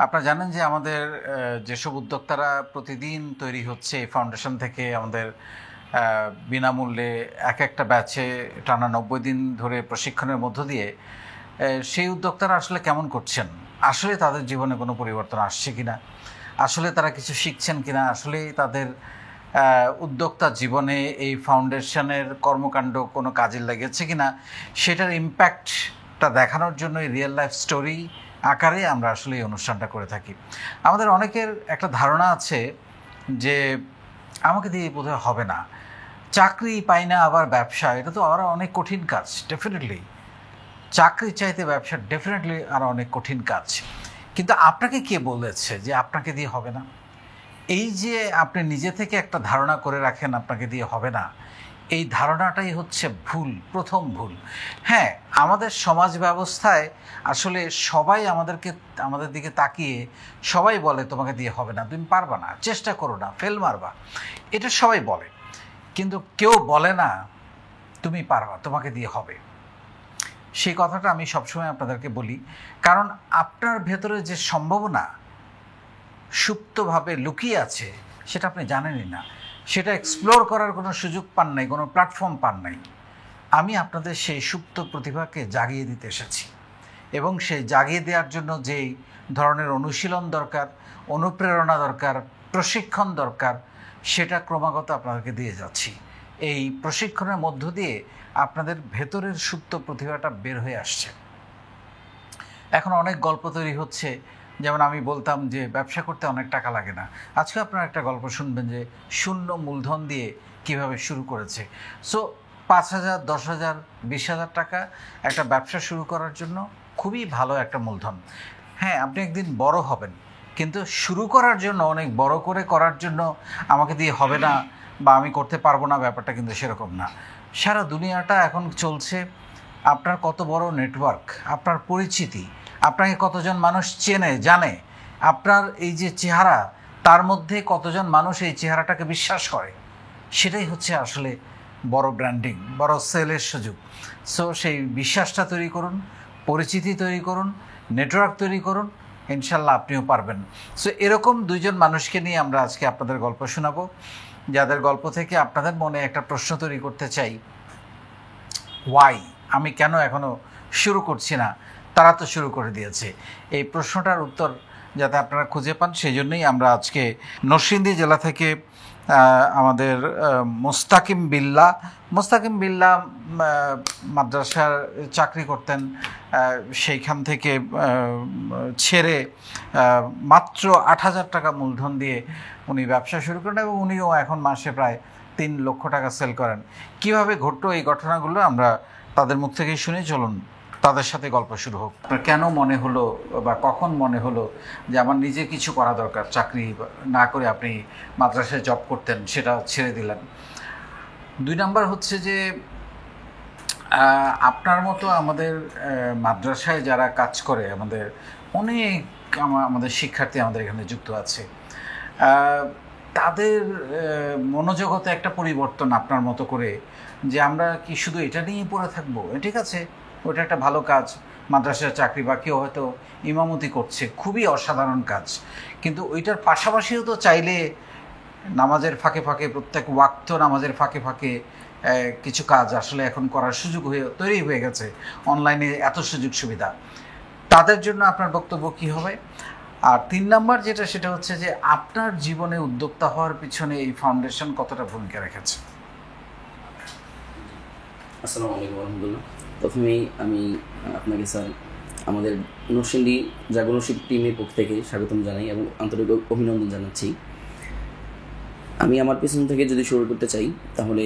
আপনারা জানেন যে আমাদের যেসব উদ্যোক্তারা প্রতিদিন তৈরি হচ্ছে এই ফাউন্ডেশন থেকে আমাদের বিনামূল্যে এক একটা ব্যাচে টানা 90 দিন ধরে প্রশিক্ষণের মধ্য দিয়ে সেই উদ্যোক্তারা আসলে কেমন করছেন, আসলে তাদের জীবনে কোনো পরিবর্তন আসছে কিনা, আসলে তারা কিছু শিখছেন কিনা, আসলে তাদের উদ্যোক্তা জীবনে এই ফাউন্ডেশনের কর্মকাণ্ড কোনো কাজে লেগেছে কিনা, সেটার ইম্প্যাক্টটা দেখানোর জন্য এই রিয়েল লাইফ স্টোরি আকারে আমরা আসলে এই অনুষ্ঠানটা করে থাকি। আমাদের অনেকের একটা ধারণা আছে যে আমাকে দিয়ে বোধহয় হবে না, চাকরি পাই না আবার ব্যবসা, এটা তো আরও অনেক কঠিন কাজ। ডেফিনেটলি চাকরি চাইতে ব্যবসা ডেফিনেটলি আরও অনেক কঠিন কাজ। কিন্তু আপনাকে কে বলেছে যে আপনাকে দিয়ে হবে না? এই যে আপনি নিজে থেকে একটা ধারণা করে রাখেন আপনাকে দিয়ে হবে না, এই ধারণাটাই হচ্ছে ভুল, প্রথম ভুল। হ্যাঁ, আমাদের সমাজ ব্যবস্থায় আসলে সবাই আমাদের দিকে তাকিয়ে সবাই বলে তোমাকে দিয়ে হবে না, তুমি পারবা না, চেষ্টা করো না, ফেল মারবা, এটা সবাই বলে। কিন্তু কেউ বলে না তুমি পারবা, তোমাকে দিয়ে হবে। সেই কথাটা আমি সবসময় আপনাদেরকে বলি, কারণ আপনার ভেতরে যে সম্ভাবনা সুপ্তভাবে লুকিয়ে আছে সেটা আপনি জানেনই না, সেটা এক্সপ্লোর করার কোনো সুযোগ পান নাই, কোনো প্ল্যাটফর্ম পান নাই। আমি আপনাদের সেই সুপ্ত প্রতিভাকে জাগিয়ে দিতে এসেছি, এবং সেই জাগিয়ে দেওয়ার জন্য যেই ধরনের অনুশীলন দরকার, অনুপ্রেরণা দরকার, প্রশিক্ষণ দরকার, সেটা ক্রমাগত আপনাদেরকে দিয়ে যাচ্ছি। এই প্রশিক্ষণের মধ্য দিয়ে আপনাদের ভেতরের সুপ্ত প্রতিভাটা বের হয়ে আসছে। এখন অনেক গল্প তৈরি হচ্ছে, যেমন আমি বলতাম যে ব্যবসা করতে অনেক টাকা লাগে না। আজকে আপনারা একটা গল্প শুনবেন যে শূন্য মূলধন দিয়ে কিভাবে শুরু করেছে। সো 5,000, 10,000, 20,000 টাকা একটা ব্যবসা শুরু করার জন্য খুবই ভালো একটা মূলধন। হ্যাঁ, আপনি একদিন বড় হবেন, কিন্তু শুরু করার জন্য, অনেক বড় করে করার জন্য আমাকে দিয়ে হবে না বা আমি করতে পারবো না, ব্যাপারটা কিন্তু সেরকম না। সারা দুনিয়াটা এখন চলছে আপনার কত বড় নেটওয়ার্ক, আপনার পরিচিতি, আপনাকে কতজন মানুষ চেনে জানে, আপনার এই যে চেহারা, তার মধ্যে কতজন মানুষ এই চেহারাটাকে বিশ্বাস করে, সেটাই হচ্ছে আসলে বড় ব্র্যান্ডিং, বড় সেলের সুযোগ। সো সেই বিশ্বাসটা তৈরি করুন, পরিচিতি তৈরি করুন, নেটওয়ার্ক তৈরি করুন, ইনশাল্লাহ আপনিও পারবেন। সো এরকম দুইজন মানুষকে নিয়ে আমরা আজকে আপনাদের গল্প শোনাবো, যাদের গল্প থেকে আপনাদের মনে একটা প্রশ্ন তৈরি করতে চাই, ওয়াই, আমি কেন এখনও শুরু করছি না, তারা তো শুরু করে দিয়েছে। এই প্রশ্নটার উত্তর যাতে আপনারা খুঁজে পান, সেই জন্যই আমরা আজকে নরসিংদী জেলা থেকে আমাদের মোস্তাকিম বিল্লাহ মাদ্রাসার চাকরি করতেন, সেইখান থেকে ছেড়ে মাত্র 8,000 টাকা মূলধন দিয়ে উনি ব্যবসা শুরু করেন, এবং উনিও এখন মাসে প্রায় 3 লক্ষ টাকা সেল করেন। কিভাবে ঘটলো এই ঘটনাগুলো আমরা তাদের মুখ থেকেই শুনে, চলুন তাদের সাথে গল্প শুরু হোক। আপনার কেন মনে হলো বা কখন মনে হলো যে আমার নিজে কিছু করা দরকার, চাকরি না করে আপনি মাদ্রাসায় জব করতেন সেটা ছেড়ে দিলেন? 2 নাম্বার হচ্ছে যে আপনার মতো আমাদের মাদ্রাসায় যারা কাজ করে, আমাদের অনেক আমাদের শিক্ষার্থী আমাদের এখানে যুক্ত আছে, তাদের মনোজগতে একটা পরিবর্তন আপনার মতো করে, যে আমরা কি শুধু এটা নিয়ে পড়ে থাকবো, ঠিক আছে ওটা একটা ভালো কাজ, মাদ্রাসার চাকরি, বা কেউ হয়তো ইমামতি করছে, খুবই অসাধারণ কাজ, কিন্তু ওইটার পাশাপাশিও তো চাইলে নামাজের ফাঁকে ফাঁকে, প্রত্যেক ওয়াক্ত নামাজের ফাঁকে ফাঁকে কিছু কাজ আসলে এখন করার সুযোগ তৈরি হয়ে গেছে, অনলাইনে এত সুযোগ সুবিধা। তাদের জন্য আপনার বক্তব্য কী হবে? আর 3 নাম্বার যেটা, সেটা হচ্ছে যে আপনার জীবনে উদ্যোক্তা হওয়ার পিছনে এই ফাউন্ডেশন কতটা ভূমিকা রেখেছে? আসসালামু আলাইকুম রহমতুল্লাহ। প্রথমেই আমি আপনাকে স্যার আমাদের নরসিংদী জাগরণশীল টিমের পক্ষ থেকে স্বাগতম জানাই এবং আন্তরিক অভিনন্দন জানাচ্ছি। আমি আমার পেছন থেকে যদি শুরু করতে চাই, তাহলে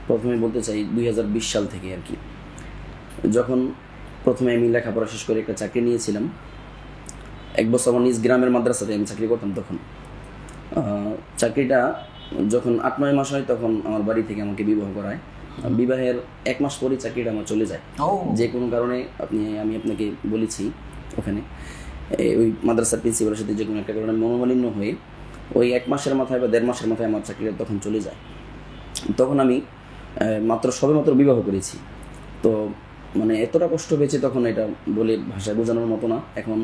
প্রথমে বলতে চাই 2020 সাল থেকে আর কি, যখন প্রথমে আমি লেখাপড়া শেষ করে একটা চাকরি নিয়েছিলাম। 1 বছর আমার নিজ গ্রামের মাদ্রাসাতে আমি চাকরি করতাম। তখন চাকরিটা যখন 8-9 মাস হয়, তখন আমার বাড়ি থেকে আমাকে বিবাহ করায়। বিবাহের 1 মাস পরই চাকরিটা আমার চলে যায়, যে কোনো কারণে। আমি আপনাকে বলেছি, ওখানে ওই মাদ্রাসার প্রিন্সিপালের সাথে যে কোনো একটা কারণে মনোমালিন্য হয়ে ওই 1 মাসের মাথায় বা 1.5 মাসের মাথায় আমার চাকরিটা তখন চলে যায়। তখন আমি সবেমাত্র বিবাহ করেছি। তো মানে এতটা কষ্ট পেয়েছি তখন, এটা বলে ভাষায় বোঝানোর মতো না। এখন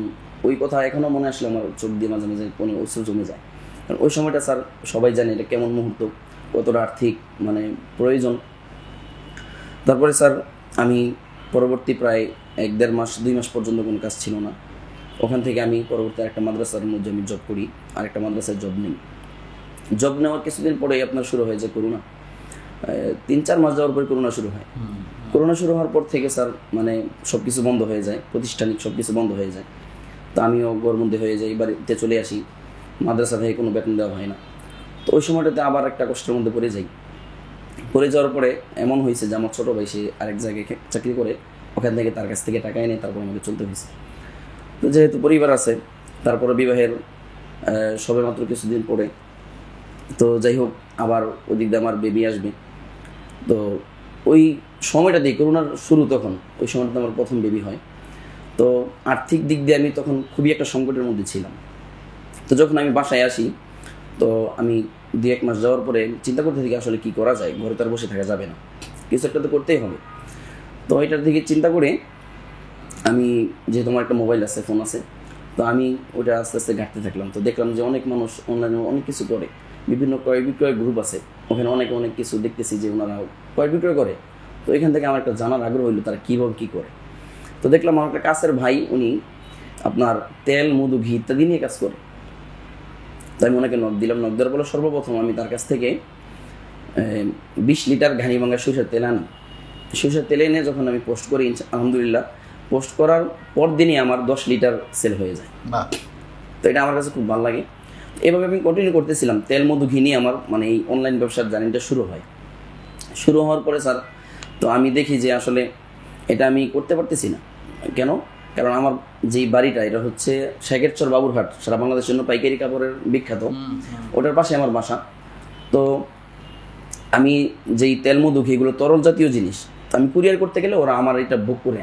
ওই কথা এখনও মনে আসলে আমার চোখ দিয়ে মাঝে মাঝে কোনো অশ্রু জমে যায়। কারণ ওই সময়টা স্যার সবাই জানে এটা কেমন মুহূর্ত, কতটা আর্থিক মানে প্রয়োজন। তারপরে স্যার আমি পরবর্তী প্রায় 1-1.5 মাস 2 মাস পর্যন্ত কোনো কাজ ছিল না। ওখান থেকে আমি পরবর্তী একটা মাদ্রাসার মধ্যে আমি জব করি, আরেকটা মাদ্রাসায় জব নিই। জব নেওয়ার কিছুদিন পরেই আপনার শুরু হয়ে যায় করোনা। 3-4 মাস যাওয়ার পরে করোনা শুরু হয়। করোনা শুরু হওয়ার পর থেকে স্যার মানে সব কিছু বন্ধ হয়ে যায়, প্রাতিষ্ঠানিক সব কিছু বন্ধ হয়ে যায়। তো আমিও গড়বন্দি হয়ে যাই, বাড়িতে চলে আসি, মাদ্রাসা থেকে কোনো বেতন দেওয়া হয় না। তো ওই সময়টাতে আবার একটা কষ্টের মধ্যে পড়ে যাই। পড়ে যাওয়ার পরে এমন হয়েছে যে আমার ছোটো ভাই সে আরেক জায়গায় চাকরি করে, ওখান থেকে তার কাছ থেকে টাকা এনে তারপর আমাকে চলতে হয়েছে। তো যেহেতু পরিবার আছে, তারপরে বিবাহের সবেমাত্র কিছুদিন পরে, তো যাই হোক আবার ওদিক দিয়ে আমার বেবি আসবে। তো ওই সময়টা দিয়ে করোনার শুরু, তখন ওই সময়টাতে আমার প্রথম বেবি হয়। তো আর্থিক দিক দিয়ে আমি তখন খুবই একটা সংকটের মধ্যে ছিলাম। তো যখন আমি বাসায় আসি, তো আমি 2-1 মাস যাওয়ার পরে চিন্তা করতে থাকি আসলে কী করা যায়, ঘরে তো আর বসে থাকা যাবে না, কিছু একটা তো করতেই হবে। তো এটার দিকে চিন্তা করে আমি, যেহেতু আমার একটা মোবাইল আছে, ফোন আছে, তো আমি ওটা আস্তে আস্তে ঘাঁটতে থাকলাম। তো দেখলাম যে অনেক মানুষ অনলাইনে অনেক কিছু করে, বিভিন্ন ক্রয় বিক্রয় গ্রুপ আছে, ওখানে অনেক কিছু দেখতেছি যে ওনারা ক্রয় বিক্রয় করে। তো এখান থেকে আমার একটা জানার আগ্রহ হইলো তারা কীভাবে কী করে। তো দেখলাম আমার একটা কাছের ভাই, উনি আপনার তেল, মধু, ঘি ইত্যাদি নিয়ে কাজ করে। তো আমি ওনাকে নক দিলাম। নক দেওয়ার পরে সর্বপ্রথম আমি তার কাছ থেকে 20 লিটার ঘানিভাঙ্গা সরিষার তেল আনি। সরিষার তেল এনে যখন আমি পোস্ট করি, আলহামদুলিল্লাহ পোস্ট করার পর দিনই আমার 10 লিটার সেল হয়ে যায়। তো এটা আমার কাছে খুব ভালো লাগে। এভাবে আমি কন্টিনিউ করতেছিলাম, তেল, মধু, ঘি নিয়ে আমার মানে এই অনলাইন ব্যবসার জার্নিটা শুরু হয়। শুরু হওয়ার পরে স্যার, তো আমি দেখি যে আসলে এটা আমি করতে পারতেছি না। কেন? কারণ আমার যেই বাড়িটা, এটা হচ্ছে শেখেরচর বাবুরহাট, সারা বাংলাদেশের জন্য পাইকারি কাপড়ের বিখ্যাত, ওটার পাশে আমার বাসা। তো আমি যেই তেল, মধু, ঘি এগুলো তরল জাতীয় জিনিস, তো আমি কুরিয়ার করতে গেলে ওরা আমার এটা বুক করে,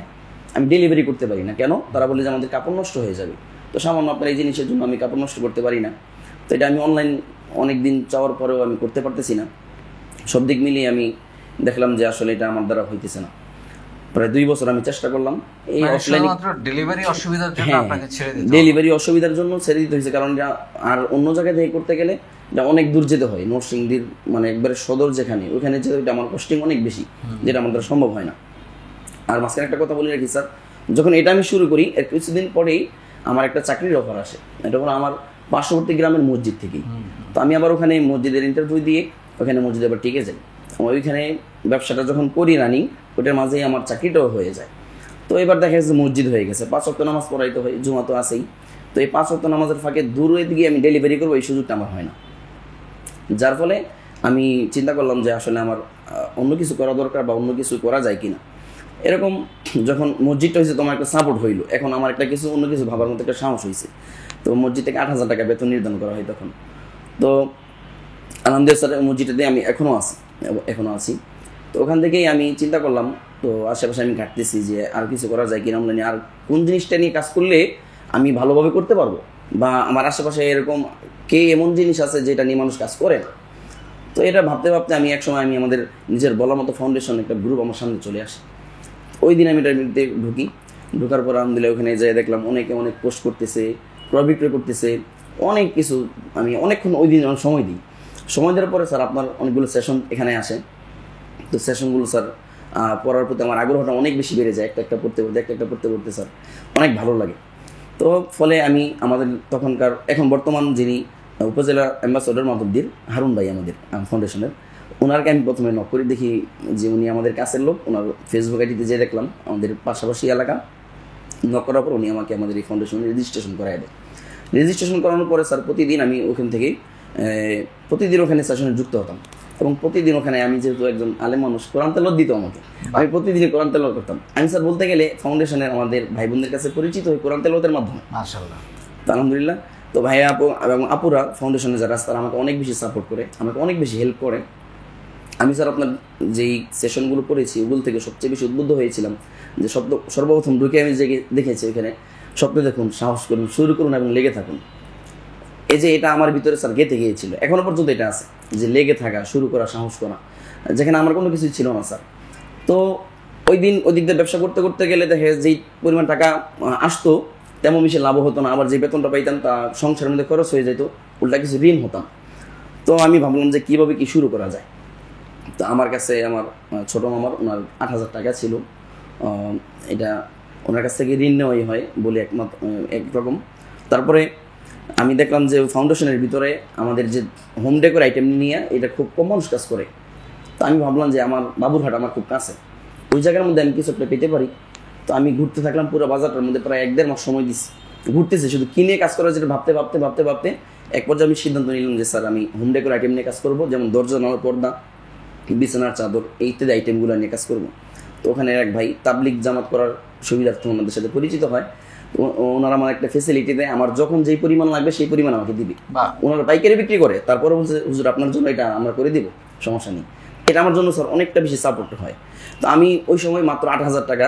আমি ডেলিভারি করতে পারি না। কেন? তারা বলে যে আমাদের কাপড় নষ্ট হয়ে যাবে। তো সামান্য আপনার এই জিনিসের জন্য আমি কাপড় নষ্ট করতে পারি না। তো এটা আমি অনলাইন অনেক দিন চাওয়ার পরেও আমি করতে পারতেছি না। সব দিক মিলিয়ে আমি দেখলাম যে আসলে এটা আমার দ্বারা হইতেছে না। প্রায় 2 বছর আমি চেষ্টা করলাম এই অফলাইনে। ডেলিভারি অসুবিধার জন্য আপনাকে ছেড়ে দিতে, ডেলিভারি অসুবিধার জন্য ছেড়ে দিতে হয়েছে। কারণ আর অন্য জায়গায় থেকে করতে গেলে এটা অনেক দূর যেতে হয়, নরসিংদীর মানে একবারে সদর যেখানে, ওইখানে যেতে ওইটা আমার কস্টিং অনেক বেশি, যেটা আমার দ্বারা সম্ভব হয় না। আর মাঝখানে একটা কথা বলে রাখি স্যার, যখন এটা আমি শুরু করি এর কিছুদিন পরেই আমার একটা চাকরির অফার আসে। এটা হলো আমার পার্শ্ববর্তী গ্রামের মসজিদ থেকেই। তো আমি আবার ওখানে মসজিদের ইন্টারভিউ দিয়ে ওখানে মসজিদে আবার টিকে যাই। ওইখানে ব্যবসাটা যখন করি রানিং, ওটার মাঝেই আমার চাকরিটাও হয়ে যায়। তো এবার দেখা যাচ্ছে মসজিদ হয়ে গেছে, 5 ওয়াক্ত নামাজ পড়াইতে হয়, জুমা তো আছেই। তো এই 5 ওয়াক্ত নামাজের ফাঁকে দূরে দিকে আমি ডেলিভারি করবো, এই সুযোগটা আমার হয় না। যার ফলে আমি চিন্তা করলাম যে আসলে আমার অন্য কিছু করা দরকার, বা অন্য কিছু করা যায় কিনা। এরকম যখন মসজিদটা হয়েছে, তোমার একটা সাপোর্ট হইলো, এখন আমার একটা কিছু অন্য কিছু ভাবার মতো একটা সাহস হয়েছে। তো মসজিদ থেকে 8,000 টাকা বেতন নির্ধারণ করা হয় তখন। তো আলহামদুলিল্লাহ স্যার মসজিদটাতে আমি এখনও আছি। তো ওখান থেকেই আমি চিন্তা করলাম, তো আশেপাশে আমি ঘাটতেছি যে আর কিছু করা যায় কিনা অনলাইনে, আর কোন জিনিসটা নিয়ে কাজ করলে আমি ভালোভাবে করতে পারবো, বা আমার আশেপাশে এরকম এমন জিনিস আছে যেটা নিয়ে মানুষ কাজ করে না। তো এটা ভাবতে ভাবতে আমি একসময় আমি আমাদের নিজের বলার মতো ফাউন্ডেশন একটা গ্রুপ আমার সামনে চলে আসে। ওই দিন আমি এটার মধ্যে ঢুকার পর আলহামদুলিল্লাহ ওখানে যেয়ে দেখলাম অনেকে অনেক পোস্ট করতেছে, ক্রয় বিক্রয় করতেছে, অনেক কিছু। আমি অনেকক্ষণ ওই দিন সময় দিই। সময় দেওয়ার পরে স্যার আপনার অনেকগুলো সেশন এখানে আসে। তো সেশনগুলো স্যার পড়ার প্রতি আমার আগ্রহটা অনেক বেশি বেড়ে যায়। একটা পড়তে পড়তে স্যার অনেক ভালো লাগে। তো ফলে আমি আমাদের তখনকার, এখন বর্তমান যিনি উপজেলা অ্যাম্বাসেডর মাধবদীর হারুন ভাই আমাদের ফাউন্ডেশনের, ওনারকে আমি প্রথমে নক করি, দেখি যে উনি আমাদের কাছের লোক। ওনার ফেসবুক আইডিতে যেয়ে দেখলাম আমাদের পাশাপাশি এলাকা। নক করার পর উনি আমাকে আমাদের এই ফাউন্ডেশনে রেজিস্ট্রেশন করায় দেয়। রেজিস্ট্রেশন করানোর পরে স্যার প্রতিদিন আমি ওখান থেকে প্রতিদিন ওখানে সেশনে যুক্ত হতাম, এবং প্রতিদিন ওখানে আমি যেহেতু একজন আলেম মানুষ, কোরআন তেলাওয়াত দিত আমাকে, আমি প্রতিদিনই কোরআন তেলাওয়াত করতাম। আমি স্যার বলতে গেলে ফাউন্ডেশনের আমাদের ভাই বোনদের কাছে পরিচিত হই কোরআন তেলাওয়াতের মাধ্যমে, মাশাআল্লাহ। তো আলহামদুলিল্লাহ। তো ভাইয়া আপু এবং আপুরা ফাউন্ডেশনে যারা তারা আমাকে অনেক বেশি সাপোর্ট করে, আমাকে অনেক বেশি হেল্প করে। আমি স্যার আপনার যেই সেশনগুলো করেছি ওগুলো থেকে সবচেয়ে বেশি উদ্বুদ্ধ হয়েছিলাম যে সর্বপ্রথম ঢুকে আমি যে দেখেছি ওইখানে স্বপ্ন দেখুন, সাহস করুন, শুরু করুন এবং লেগে থাকুন। এই যে এটা আমার ভিতরে স্যার গেঁথে গিয়েছিল, এখনও পর্যন্ত এটা আছে যে লেগে থাকা, শুরু করা, সাহস করা, যেখানে আমার কোনো কিছুই ছিল না স্যার। তো ওই দিক দিয়ে ব্যবসা করতে করতে গেলে দেখে যেই পরিমাণ টাকা আসতো তেমন বেশি লাভ হতো না, আবার যে বেতনটা পাইতাম তা সংসারের মধ্যে খরচ হয়ে যেত, উল্টা কিছু ঋণ হতাম। তো আমি ভাবলাম যে কীভাবে কি শুরু করা যায়। তো আমার কাছে আমার ছোটো মামার ওনার 8,000 টাকা ছিল, এটা ওনার কাছ থেকে ঋণ নেওয়াই হয় বলে একরকম। তারপরে আমি দেখলাম যে ফাউন্ডেশনের ভিতরে আমাদের যে হোম ডেকোর আইটেম নিয়ে এটা খুব কম মানুষ কাজ করে। তো আমি ভাবলাম যে আমার বাবুরহাট আমার খুব কাছে, ওই জায়গার মধ্যে আমি কিছু একটা পেতে পারি। তো আমি ঘুরতে থাকলাম পুরো বাজারটার মধ্যে, প্রায় 1-1.5 মাস সময় দিচ্ছি ঘুরতেছি, শুধু কিনে কাজ করার যেটা ভাবতে এক পর্যায়ে আমি সিদ্ধান্ত নিলাম যে স্যার আমি হোম ডেকোর আইটেম নিয়ে কাজ করবো, যেমন দরজা জানালার পর্দা, বিছানার চাদর, এই ইত্যাদি আইটেমগুলো নিয়ে কাজ করবো। তো ওখানে এক ভাই তাবলিগ জামাত করার সুবিধার্থে ওনাদের সাথে পরিচিত হয়। তো ওনারা আমার একটা ফেসিলিটি দেয়, আমার যখন যেই পরিমাণ লাগবে সেই পরিমাণ আমাকে দিবি। ওনারা পাইকারি বিক্রি করে, তারপরে বলছে হুজুর আপনার জন্য এটা আমরা করে দিব, সমস্যা নেই। এটা আমার জন্য স্যার অনেকটা বেশি সাপোর্ট হয়। তো আমি ওই সময় মাত্র 8,000 টাকা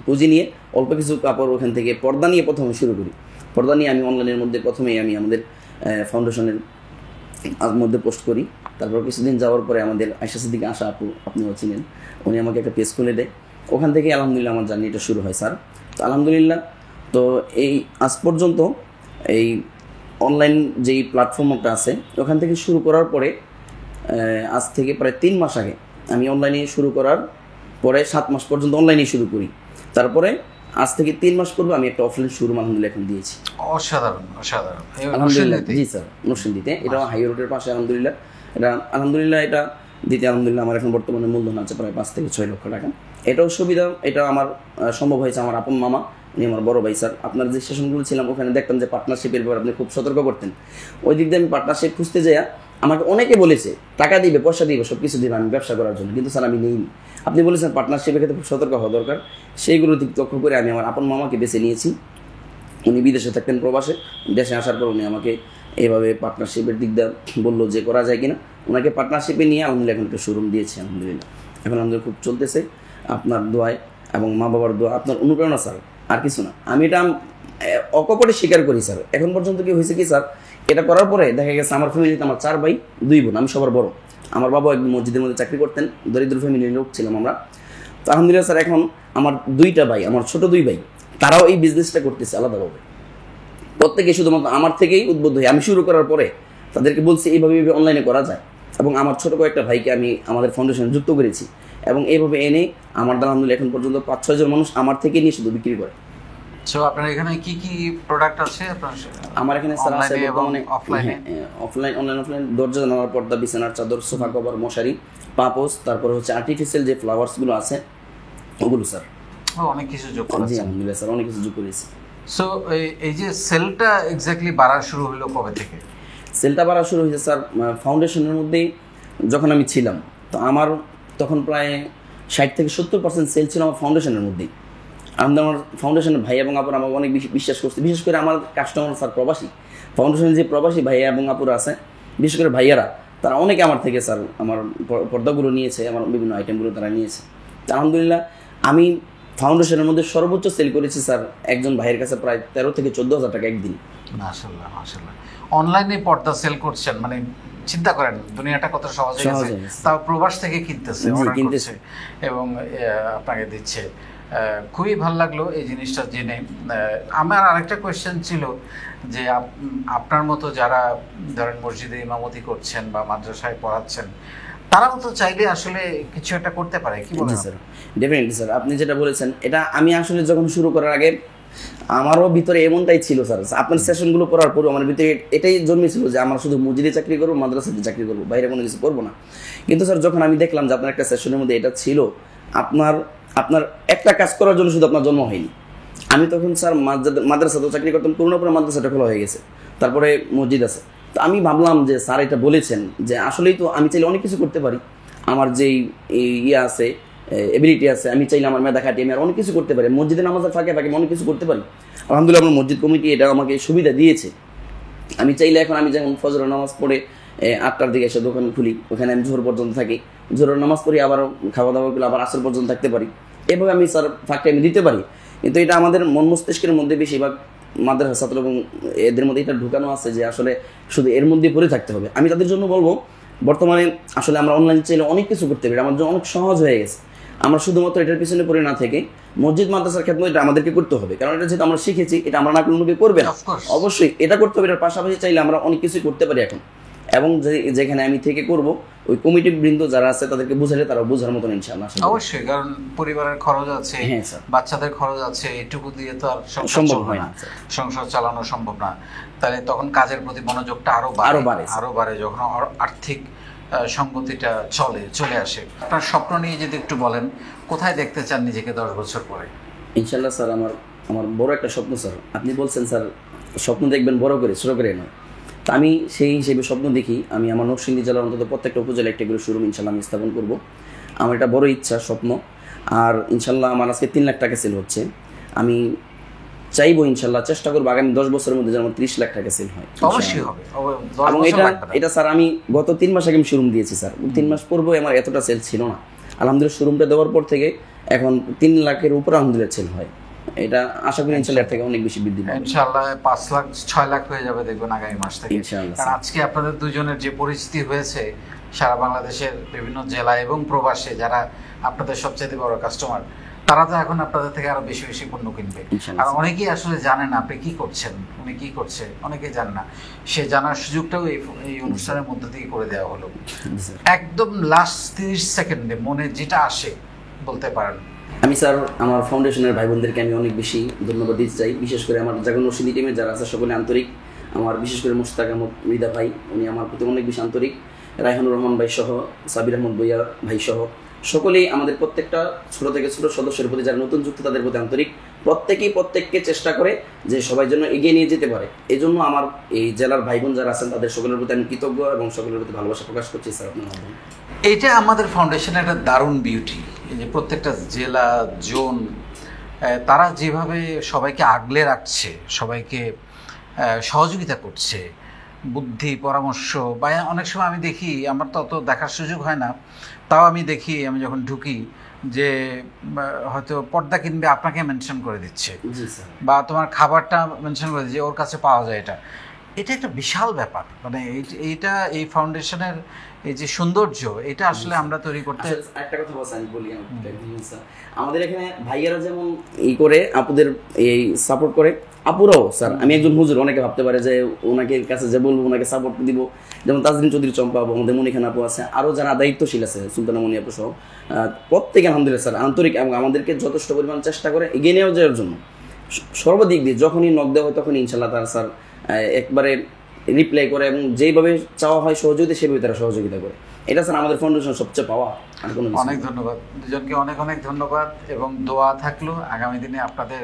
পুঁজি নিয়ে অল্প কিছু কাপড় ওখান থেকে পর্দা নিয়ে প্রথমে শুরু করি। পর্দা নিয়ে আমি অনলাইনের মধ্যে প্রথমেই আমি আমাদের ফাউন্ডেশনের মধ্যে পোস্ট করি। তারপর কিছুদিন যাওয়ার পরে আমাদের আয়শা সিদ্দিকা আশা আপু, আপনিও চিনেন, উনি আমাকে একটা পেজ খুলে দেয়। ওখান থেকে আলহামদুলিল্লাহ আমার জার্নিটা শুরু হয় স্যার। তো আলহামদুলিল্লাহ, তো এই আজ পর্যন্ত এই অনলাইন যেই প্ল্যাটফর্মটা আছে ওখান থেকে শুরু করার পরে আজ থেকে প্রায় 3 মাস আগে আমি অনলাইনে শুরু করার পরে 7 মাস পর্যন্ত অনলাইনে শুরু করি। তারপরে আজ থেকে 3 মাস পূর্বে আমি একটা অফলাইন শোরুম আলহামদুলিল্লাহ এখন দিয়েছি। অসাধারণ। আলহামদুলিল্লাহ জি স্যার, নরসিংদীতে, এটা হাই রোডের পাশে। আলহামদুলিল্লাহ এটা দিতে আলহামদুলিল্লাহ আমার এখন বর্তমানে মূলধন আছে প্রায় 5 থেকে 6 লক্ষ টাকা। এটাও সুবিধা, এটা আমার সম্ভব হয়েছে আমার আপন মামা, উনি আমার বড় ভাই। স্যার আপনার যে সেশনগুলো ছিলাম ওখানে দেখতাম যে পার্টনারশিপের ব্যাপারে আপনি খুব সতর্ক করতেন। ওই দিক দিয়ে আমি পার্টনারশিপ খুঁজতে যাই, আমাকে অনেকে বলেছে টাকা দিবে, পয়সা দিবে, সব কিছু দিবে আমি ব্যবসা করার জন্য, কিন্তু স্যার আমি নেইনি। আপনি বলেছেন পার্টনারশিপের ক্ষেত্রে খুব সতর্ক হওয়া দরকার, সেইগুলো দিক লক্ষ্য করে আমি আমার আপন মামাকে বেছে নিয়েছি। উনি বিদেশে থাকতেন প্রবাসে, দেশে আসার পর উনি আমাকে এইভাবে পার্টনারশিপের দিক দিয়ে বললো যে করা যায় কিনা। ওনাকে পার্টনারশিপে নিয়ে আলহামদুলিল্লাহ এখন একটা শোরুম দিয়েছি। আলহামদুলিল্লাহ এখন আমাদের খুব চলতেছে, আপনার দোয়ায় এবং মা বাবার দোয়া, আপনার অনুপ্রেরণা স্যার, আর কিছু না। আমি এটা অকপটে স্বীকার করি স্যার। এখন পর্যন্ত কি হয়েছে কি স্যার, এটা করার পরে দেখা গেছে আমার ফ্যামিলিতে আমার 4 ভাই 2 বোন, আমি সবার বড়। আমার বাবা একদম মসজিদের মধ্যে চাকরি করতেন, দরিদ্র ফ্যামিলির লোক ছিলাম আমরা। তো আলহামদুলিল্লাহ স্যার এখন আমার 2টা ভাই, আমার ছোট 2 ভাই, তারাও এই বিজনেসটা করতেছে আলাদাভাবে। প্রত্যেকে শুধুমাত্র আমার থেকেই উদ্বুদ্ধ হয়ে আমি শুরু করার পরে তাদেরকে বলছি এইভাবে অনলাইনে করা যায়, এবং আমার ছোট কয়েকটা ভাইকে আমি আমাদের ফাউন্ডেশনে যুক্ত করেছি, এবং এইভাবে এনে আমার আলহামদুলিল্লাহ এখন পর্যন্ত 5-6 জন মানুষ আমার থেকে নিয়ে শুধু বিক্রি করে। সো আপনার এখানে কি কি প্রোডাক্ট আছে আপনার? আমার এখানে স্যার আছে বর্তমানে অফলাইনে, অফলাইন দরজা জানালার পর্দা, বিছানার চাদর, সোফা কভার, মশারি, পাপোস, তারপরে হচ্ছে আর্টিফিশিয়াল যে ফ্লাওয়ার্সগুলো আছে ওগুলো স্যার। অনেক কিছু যোগ করেছেন? জি আলহামদুলিল্লাহ স্যার, অনেক কিছু যোগ করেছি। সো এই যে সেলটা এক্স্যাক্টলি বাড়া শুরু হলো কবে থেকে? সেলটা বাড়া শুরু হয়েছে স্যার ফাউন্ডেশনের মধ্যেই যখন আমি ছিলাম। তো আমার তখন প্রায় 60-70% সেল ছিল আমার ফাউন্ডেশনের মধ্যেই। আমার ফাউন্ডেশনের ভাই এবং আপুরা আমাকে অনেক বেশি বিশ্বাস করছে, বিশেষ করে আমার কাস্টমার স্যার প্রবাসী। ফাউন্ডেশনের যে প্রবাসী ভাইয়া এবং আপুরা আছে, বিশেষ করে ভাইয়ারা, তারা অনেকে আমার থেকে স্যার আমার পর্দাগুলো নিয়েছে, আমার বিভিন্ন আইটেমগুলো তারা নিয়েছে। আলহামদুলিল্লাহ আমি ফাউন্ডেশনের মধ্যে সর্বোচ্চ সেল করেছি স্যার একজন ভাইয়ের কাছে প্রায় 13,000-14,000 টাকা একদিন। মাশাআল্লাহ মাশাআল্লাহ। অনলাইনে পর্দা সেল করছেন, মানে চিন্তা করেন দুনিয়াটা কত সহজ হয়ে গেছে। তাও প্রবাস থেকে কিনতেছে, অর্ডার করছে এবং আপনাকে দিচ্ছে। খুবই ভালো লাগলো এই জিনিসটা জেনে। আমার আরেকটা কোয়েশ্চেন ছিল যে আপনার মতো যারা ধরেন মসজিদে ইমামতি করছেন বা মাদ্রাসায় পড়াচ্ছেন, তারাও তো চাইলে আসলে কিছু একটা করতে পারে, কি বলেন? স্যার ডেফিনেটলি স্যার, আপনি যেটা বলেছেন এটা আমি আসলে যখন শুরু করার আগে আমারও ভিতরে এমনটাই ছিল স্যার। আপনার সেশনগুলো করার পরও আমার ভিতরে এটাই জন্মেছিল যে আমার শুধু মসজিদে চাকরি করবো, মাদ্রাসাতে চাকরি করবো, বাইরে কোনো কিছু করবো না। কিন্তু স্যার যখন আমি দেখলাম যে আপনার একটা সেশনের মধ্যে এটা ছিল, আপনার একটা কাজ করার জন্য শুধু আপনার জন্ম হয়নি। আমি তখন স্যার মাদ্রাসাতেও চাকরি করতাম, করোনার পরে মাদ্রাসাটা খোলা হয়ে গেছে, তারপরে মসজিদ আছে। তো আমি ভাবলাম যে স্যার এটা বলেছেন যে আসলেই তো আমি চাইলে অনেক কিছু করতে পারি, আমার যেই ইয়ে আছে, এবিলিটি আছে, আমি চাইলে আমার মেধা খাটিয়ে আমি আর অনেক কিছু করতে পারি, মসজিদে নামাজের ফাঁকে ফাঁকে অনেক কিছু করতে পারি। আলহামদুলিল্লাহ আমার মসজিদ কমিটি এটা আমাকে সুবিধা দিয়েছে। আমি চাইলে এখন আমি যেমন ফজরের নামাজ পড়ে 8টার দিকে এসে দোকান খুলি, ওখানে আমি জোহর পর্যন্ত থাকি, জোহরের নামাজ পড়ি, আবার খাওয়া দাওয়া করে আবার আসর পর্যন্ত থাকতে পারি। এভাবে আমি স্যার ফাঁকটা আমি দিতে পারি। কিন্তু এটা আমাদের মন মস্তিষ্কের মধ্যে বেশিরভাগ মাদ্রাসা ছাত্র এবং এদের মধ্যে এটা ঢুকানো আছে যে আসলে শুধু এর মধ্যে পড়ে থাকতে হবে। আমি তাদের জন্য বলবো বর্তমানে আসলে আমরা অনলাইন চাইলে অনেক কিছু করতে পারি, আমার জন্য অনেক সহজ হয়ে গেছে। আমরা শুধুমাত্র এটার পিছনে পড়ে না থেকে মসজিদ মাদ্রাসার খেদমত এটা আমাদেরকে করতে হবে, কারণ এটা যেহেতু আমরা শিখেছি, এটা আমরা না করলে অন্য কেউ করবে না। Of course. অবশ্যই এটা করতে হবে। এটার পাশাপাশি চাইলে আমরা অনেক কিছুই করতে পারি এখন, এবং যেখানে আমি থেকে করব ওই কমিটি বৃন্দ যারা আছে তাদেরকে বুঝালে তারা বোঝার মতন ইনশাআল্লাহ আশা করি। অবশ্যই, কারণ পরিবারের খরচ আছে, হ্যাঁ, স্যার। বাচ্চাদের খরচ আছে, এটুকু দিয়ে তো আর সংসার সম্ভব চলবে হয় না, না, স্যার। সংসার চালানো সম্ভব না। তাহলে তখন কাজের প্রতি মনোযোগটা আরো আরো বাড়ে, স্যার। আরো বাড়ে যখন আর্থিক সঙ্গতিটা চলে আসে। আপনার স্বপ্ন নিয়ে যদি একটু বলেন, কোথায় দেখতে চান নিজেকে 10 বছর পরে? ইনশাআল্লাহ স্যার, আমার বড় একটা স্বপ্ন স্যার। আপনি বলছেন স্যার স্বপ্ন দেখবেন বড় করে, ছোট করে নয়। তা আমি সেই হিসেবে স্বপ্ন দেখি আমি আমার নরসিংদী জেলার অন্তত প্রত্যেকটা উপজেলা একটা করে শোরুম ইনশাআল্লাহ আমি স্থাপন করব। আমার এটা বড় ইচ্ছা, স্বপ্ন। আর ইনশাআল্লাহ আমার আজকে 3 লাখ টাকা সেল হচ্ছে। আমি চাইবো ইনশাআল্লাহ, চেষ্টা করবো আগামী 10 বছরের মধ্যে যেন 30 লাখ টাকা সেল হয়। অবশ্যই হবে। এবং এটা স্যার আমি গত 3 মাস আগে আমি শোরুম দিয়েছি স্যার। 3 মাস পূর্বে আমার এতটা সেল ছিল না। আলহামদুলিল্লাহ শোরুমটা দেওয়ার পর থেকে এখন 3 লাখের উপরে আলহামদুলিল্লাহ সেল হয়। এটা আশা করি ইনশাআল্লাহ এর থেকে অনেক বেশি বৃদ্ধি পাবে। ইনশাআল্লাহ 5 লাখ 6 লাখ হয়ে যাবে দেখবেন আগামী মাস থেকে। ইনশাআল্লাহ। কারণ আজকে আপনাদের দুজনের যে পরিস্থিতি হয়েছে, সারা বাংলাদেশের বিভিন্ন জেলা এবং প্রবাসে যারা আপনাদের সবচেয়ে বড় কাস্টমার, তারা তো এখন আপনাদের থেকে আরো বেশি বেশি পণ্য কিনবে। আর অনেকেই আসলে জানেন আপনি কি করছেন, উনি কি করছে, অনেকেই জানে না। সে জানার সুযোগটাও এই অনুষ্ঠানের মধ্যে দিয়ে করে দেওয়া হলো। একদম লাস্ট 30 সেকেন্ডে মনে যেটা আসে বলতে পারেন। আমি স্যার আমার ফাউন্ডেশনের ভাই বোনদেরকে আমি অনেক বেশি ধন্যবাদ দিতে চাই। বিশেষ করে আমার জাগরণ নরসিংদী টিমের যারা আছে সকলে আন্তরিক। আমার বিশেষ করে মুশতাক আহমদ মৃদা ভাই, উনি আমার প্রতি অনেক বেশি আন্তরিক। রায়হানুর রহমান ভাই সহ, সাবির আহমদ বইয়া ভাই সহ সকলেই আমাদের প্রত্যেকটা ছোট থেকে ছোট সদস্যের প্রতি যারা নতুন যুক্ত তাদের প্রতি আন্তরিক। প্রত্যেককে চেষ্টা করে যে সবাই জন্য এগিয়ে নিয়ে যেতে পারে। এই জন্য আমার এই জেলার ভাই বোন যারা আছেন তাদের সকলের প্রতি আমি কৃতজ্ঞ এবং সকলের প্রতি ভালোবাসা প্রকাশ করছি স্যার আপনার মাধ্যমে। এইটা আমাদের ফাউন্ডেশনের একটা দারুণ বিউটি। এই যে প্রত্যেকটা জেলা জোন তারা যেভাবে সবাইকে আগলে রাখছে, সবাইকে সহযোগিতা করছে, বুদ্ধি পরামর্শ, বা অনেক সময় আমি দেখি, আমার তো অত দেখার সুযোগ হয় না, তাও আমি দেখি আমি যখন ঢুকি যে হয়তো পর্দা কিনবে আপনাকে মেনশন করে দিচ্ছে, বা তোমার খাবারটা মেনশন করে দিচ্ছে ওর কাছে পাওয়া যায়। এটা একটা বিশাল ব্যাপার। মানে এইটা এই ফাউন্ডেশনের এই যে সৌন্দর্য, এটা আসলে আমরা তৈরি করতে। একটা কথা বলছি আমি বলি, আমাদের এখানে ভাইয়ারা যেমন করে আপুদের এই সাপোর্ট করে, আপুরাও স্যার, আমি একজন হুজুর, অনেকে ভাবতে পারে যে ওনাকে কাছে যে বলবো ওনাকে সাপোর্ট দিব, যেমন তাজরিন চৌধুরী চম্পা আপু, আমাদের মনিখান আপু আছে, আরও যারা দায়িত্বশীল আছে সুলতানা মনি আপু সহ প্রত্যেকে আলহামদুলিল্লাহ স্যার আন্তরিক এবং আমাদেরকে যথেষ্ট পরিমাণ চেষ্টা করে এগিয়ে নিয়ে যাওয়ার জন্য সর্বদিক দিয়ে। যখনই নক দেওয়া হয় তখনই ইনশাল্লাহ তারা স্যার একবারে রিপ্লাই করে এবং যেইভাবে চাওয়া হয় সহযোগিতা সেভাবে তারা সহযোগিতা করে। এটা স্যার আমাদের ফাউন্ডেশন সবচেয়ে পাওয়া। অনেক ধন্যবাদ দুজনকে, অনেক ধন্যবাদ, এবং দোয়া থাকলো আগামী দিনে আপনাদের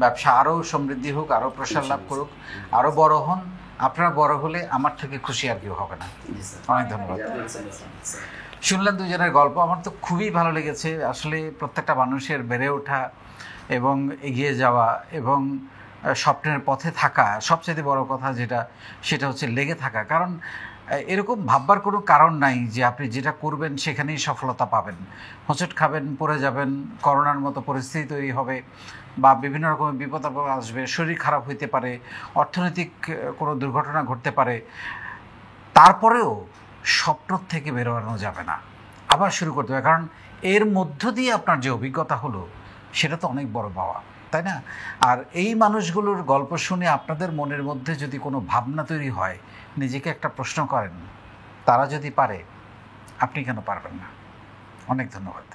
ব্যবসা আরও সমৃদ্ধি হোক, আরও প্রসার লাভ করুক, আরও বড় হন। আপনারা বড় হলে আমার থেকে খুশি আর কেউ হবে না। অনেক ধন্যবাদ। শুনলেন দুজনের গল্প, আমার তো খুবই ভালো লেগেছে। আসলে প্রত্যেকটা মানুষের বেড়ে ওঠা এবং এগিয়ে যাওয়া এবং স্বপ্নের পথে থাকা, সবচেয়ে বড় কথা সেটা হচ্ছে লেগে থাকা। কারণ এরকম ভাববার কোনো কারণ নাই যে আপনি যেটা করবেন সেখানেই সফলতা পাবেন। হোঁচট খাবেন, পড়ে যাবেন, করোনার মতো পরিস্থিতি তৈরি হবে, বা বিভিন্ন রকমের বিপদ আপদ আসবে, শরীর খারাপ হইতে পারে, অর্থনৈতিক কোনো দুর্ঘটনা ঘটতে পারে। তারপরেও স্বপ্ন থেকে বেরোনো যাবে না, আবার শুরু করতে হবে। কারণ এর মধ্য দিয়ে আপনার যে অভিজ্ঞতা হলো সেটা তো অনেক বড় পাওয়া, তাই না? আর এই মানুষগুলোর গল্প শুনে আপনাদের মনের মধ্যে যদি কোনো ভাবনা তৈরি হয়, নিজেকে একটা প্রশ্ন করেন, তারা যদি পারে আপনি কেন পারবেন না? অনেক ধন্যবাদ।